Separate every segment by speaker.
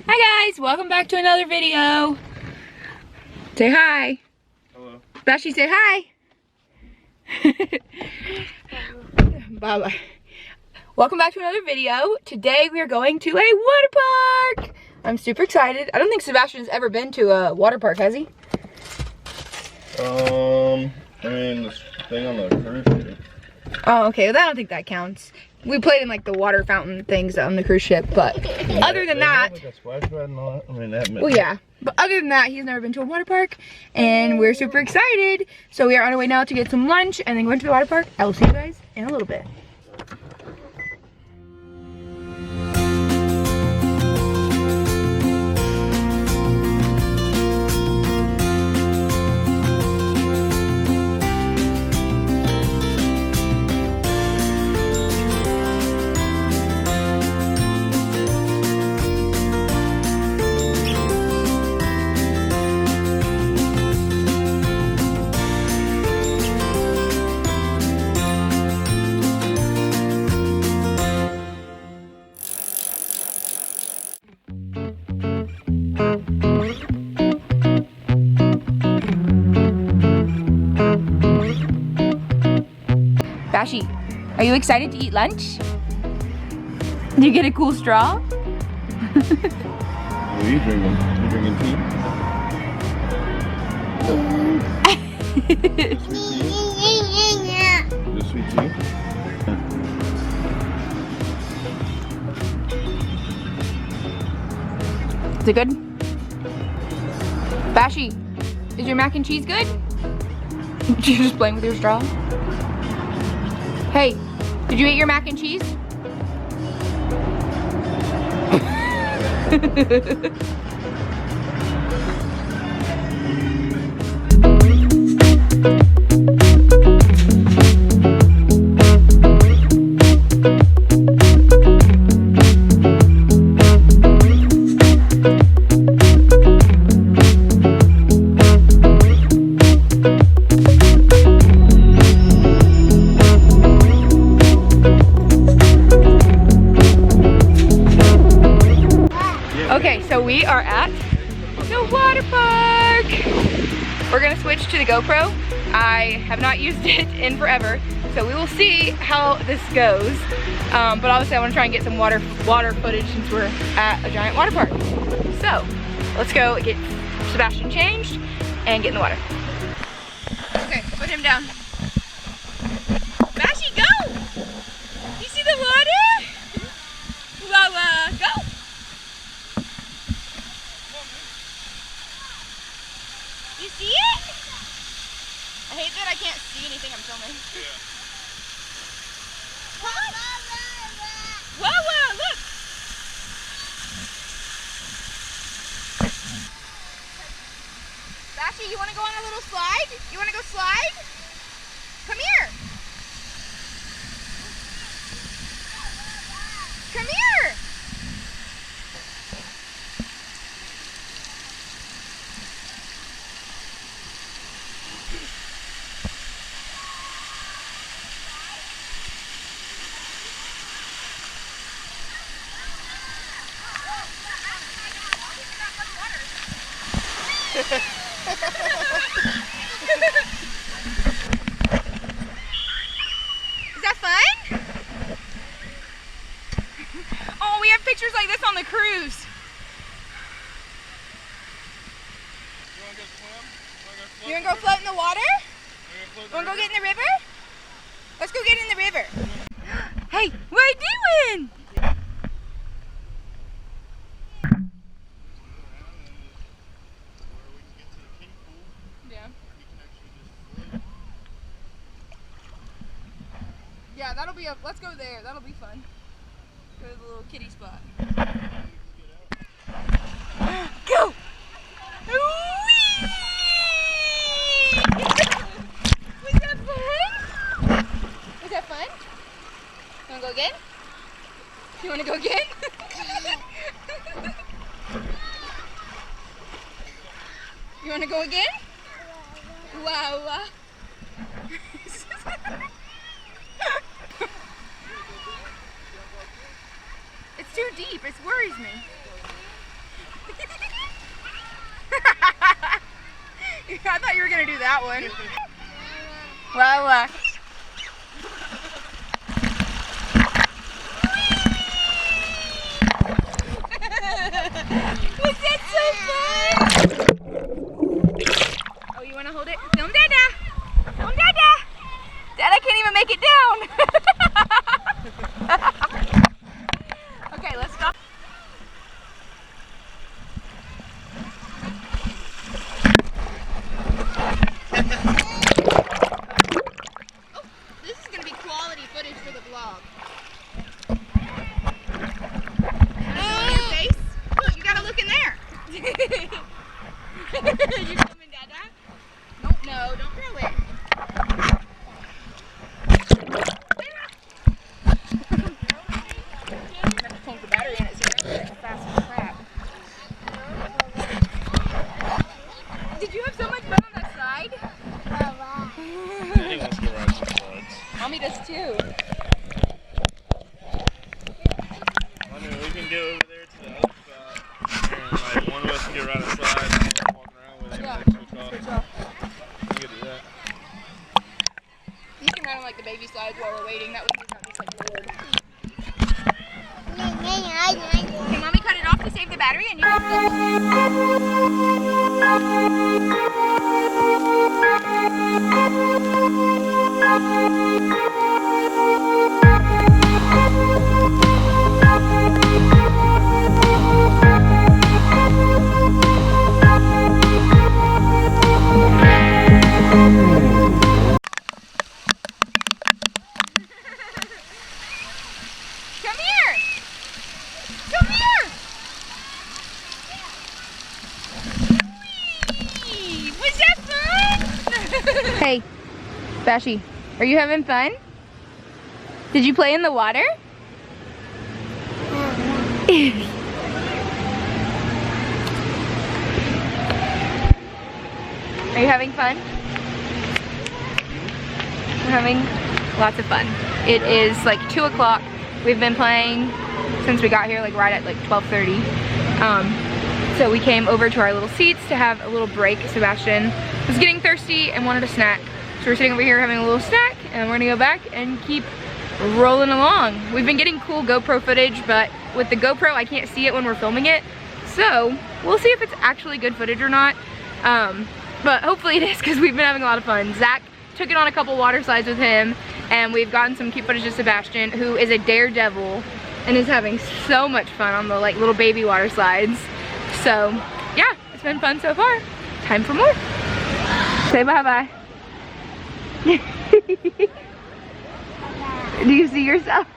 Speaker 1: Hi guys, welcome back to another video. Say hi.
Speaker 2: Hello.
Speaker 1: Bashi, say hi. Bye-bye. Welcome back to another video. Today we are going to a water park. I'm super excited. I don't think Sebastian's ever been to a water park, has he?
Speaker 2: I mean, this thing on the cruise ship.
Speaker 1: Oh, okay. Well, I don't think that counts. We played in like the water fountain things on the cruise ship, but other than that,
Speaker 2: Like a splash pad and all that. I mean, that.
Speaker 1: well, yeah. But other than that, he's never been to a water park, and we're super excited. So we are on our way now to get some lunch and then go into the water park. I will see you guys in a little bit. Bashi, are you excited to eat lunch? Did you get a cool straw?
Speaker 2: What are you drinking? You drinking tea? Just sweet tea? Just sweet tea?
Speaker 1: Is it good? Bashi, is your mac and cheese good? You're just playing with your straw? Hey, did you eat your mac and cheese? Okay, so we are at the water park. We're gonna switch to the GoPro. I have not used it in forever, so we will see how this goes. But obviously I wanna try and get some water footage since we're at a giant water park. So, let's go get Sebastian changed and get in the water. Okay, put him down. Bashi, go! You see the water? Wow, go! You see it? I hate that I can't see anything I'm filming.
Speaker 2: Yeah.
Speaker 1: Come on! Whoa, look! Bashi, you want to go on a little slide? You want to go slide? Come here! Come here! Is that fun? Oh, we have pictures like this on the cruise. You wanna go float in the water? Wanna go get in the river? Let's go get in the river. Hey, what are you doing? Yeah, that'll be a, let's go there. That'll be fun. Go to the little kiddie spot. Go! Whee! Was that fun? Was that fun? You wanna go again? You wanna go again? You wanna go again? Wow. It's too deep. It worries me. I thought you were gonna do that one. Well, was that so fun? Oh, you wanna hold it? Film Dada! Film Dada! Dada can't even make it down! Okay, let's stop. This is gonna be quality footage for the vlog. Your face? Look, you gotta look in there. You filming Dada? No, don't throw it. Change the battery in it so it's fast as crap. Did you have so much fun on that slide?
Speaker 2: He wants to ride some slides.
Speaker 1: Mommy does too.
Speaker 2: I mean, we can go over there to the other spot, and like one of us can get ride a slide, and keep walking around with him, and like switch off. We could do that.
Speaker 1: You can ride on like the baby slides while we're waiting. That would not be such a load. Can Mommy cut it off to save the battery and you can Come here! Come here! Whee! Was that fun? Hey, Bashy, are you having fun? Did you play in the water? Are you having fun? We're having lots of fun. It is like 2 o'clock. We've been playing since we got here, like right at like 12:30. So we came over to our little seats to have a little break. Sebastian was getting thirsty and wanted a snack. So we're sitting over here having a little snack, and we're gonna go back and keep rolling along. We've been getting cool GoPro footage, but with the GoPro, I can't see it when we're filming it. So we'll see if it's actually good footage or not. But hopefully it is, because we've been having a lot of fun. Zach took it on a couple water slides with him, and we've gotten some cute footage of Sebastian, who is a daredevil and is having so much fun on the like little baby water slides. So yeah, it's been fun so far. Time for more. Say bye-bye. Do you see yourself?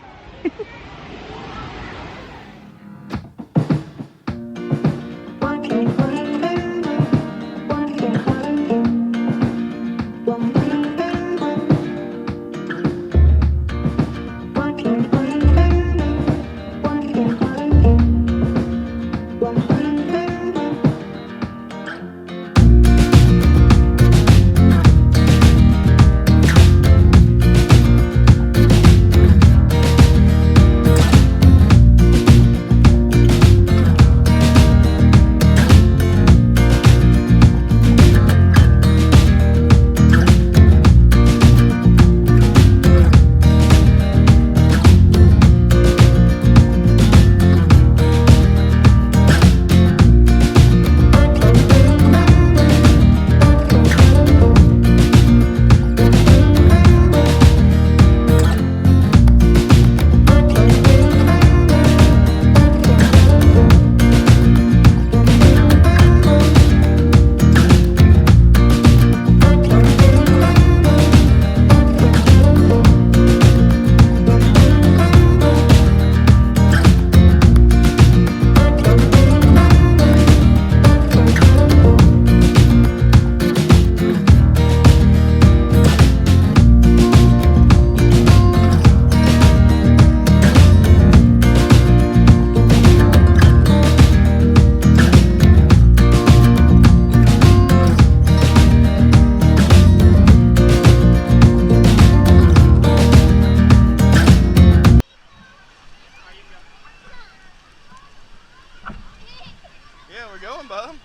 Speaker 2: Yeah, we're going, bub.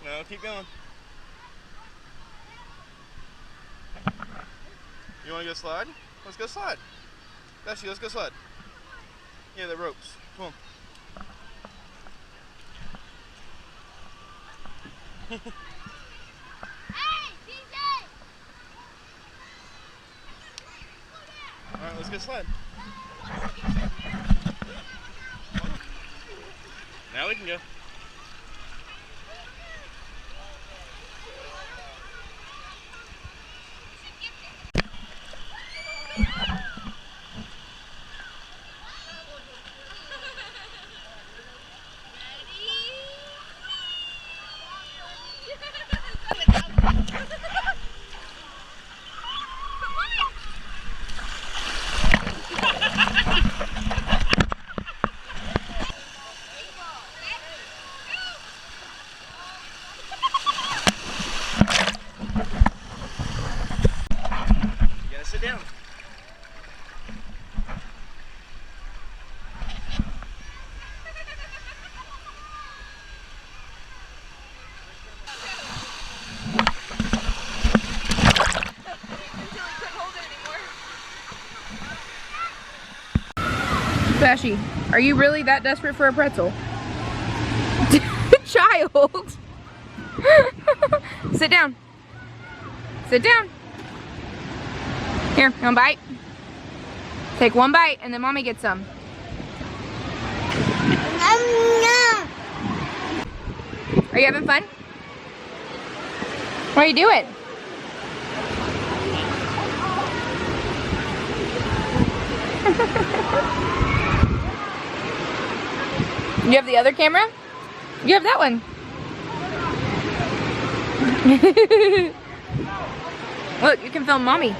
Speaker 2: No, keep going. You want to go slide? Let's go slide. Bessie, let's go slide. Yeah, the ropes. Come on.
Speaker 3: Hey, DJ!
Speaker 2: Alright, let's go slide. Now we can go. Sit down.
Speaker 1: Bashy, are you really that desperate for a pretzel? Child! Sit down. Sit down. Here, one bite. Take one bite and then mommy gets some. Are you having fun? What are you doing? You have the other camera? You have that one. Look, you can film mommy.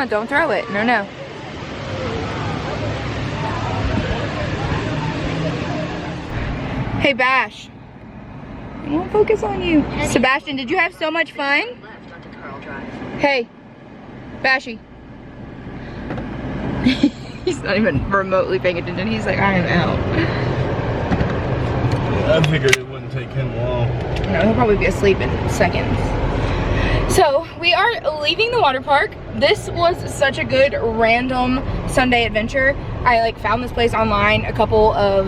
Speaker 1: Don't throw it. No, no. Hey, Bash. I won't focus on you. Sebastian, did you have so much fun? Hey, Bashy. He's not even remotely paying attention. He's like, I am out.
Speaker 2: I figured it wouldn't take him long.
Speaker 1: No, he'll probably be asleep in seconds. So we are leaving the water park. This was such a good random Sunday adventure. I found this place online a couple of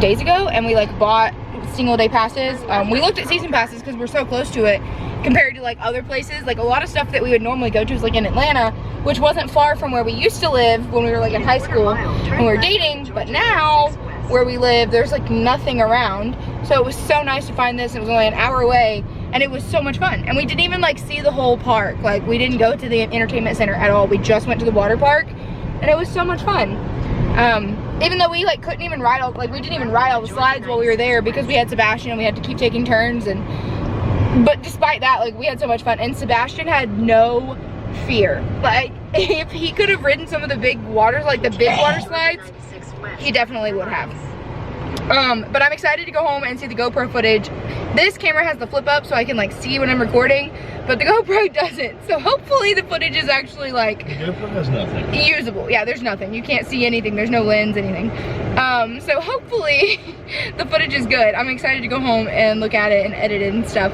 Speaker 1: days ago and we bought single day passes. We looked at season passes because we're so close to it compared to other places. A lot of stuff that we would normally go to is in Atlanta, which wasn't far from where we used to live when we were in high school when we were dating, but now where we live there's nothing around. So it was so nice to find this. It was only an hour away and it was so much fun. And we didn't even see the whole park. We didn't go to the entertainment center at all. We just went to the water park and it was so much fun. Even though we couldn't even ride all, we didn't even ride all the slides while we were there because we had Sebastian and we had to keep taking turns. But despite that, we had so much fun and Sebastian had no fear. If he could have ridden some of the big waters, the big water slides, he definitely would have. But I'm excited to go home and see the GoPro footage. This camera has the flip up so I can see when I'm recording, but the GoPro doesn't. So hopefully the footage is actually
Speaker 2: The GoPro has nothing.
Speaker 1: usable. Yeah, there's nothing. You can't see anything. There's no lens, anything. So hopefully the footage is good. I'm excited to go home and look at it and edit it and stuff.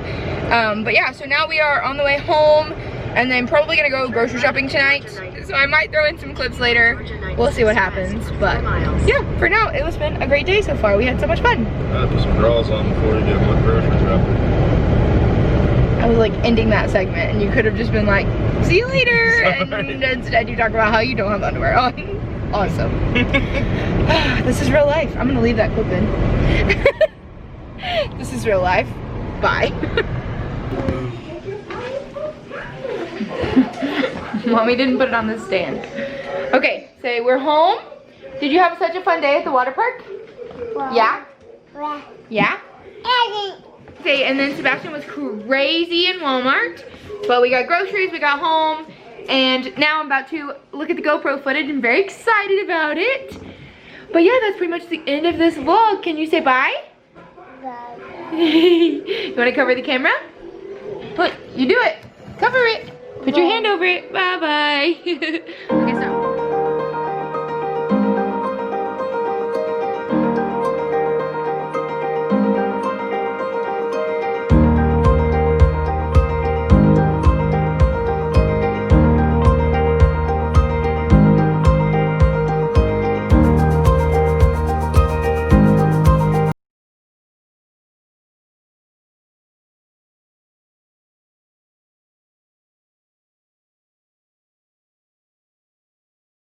Speaker 1: But yeah, so now we are on the way home and then probably gonna go grocery shopping tonight. So I might throw in some clips later. We'll see what happens. But yeah, for now, it has been a great day so far. We had so much fun.
Speaker 2: I put some draws on before you get my grocery shopping.
Speaker 1: I was ending that segment and you could have just been see you later. And instead you talk about how you don't have underwear on. Awesome. This is real life. I'm gonna leave that clip in. This is real life. Bye. Mommy didn't put it on the stand. Okay, say we're home. Did you have such a fun day at the water park? Yeah? Yeah? Okay, and then Sebastian was crazy in Walmart. But we got groceries, we got home, and now I'm about to look at the GoPro footage. I'm very excited about it. But yeah, that's pretty much the end of this vlog. Can you say bye? Bye. You want to cover the camera? Look, you do it. Cover it. Put your hand over it. Bye-bye. Okay, so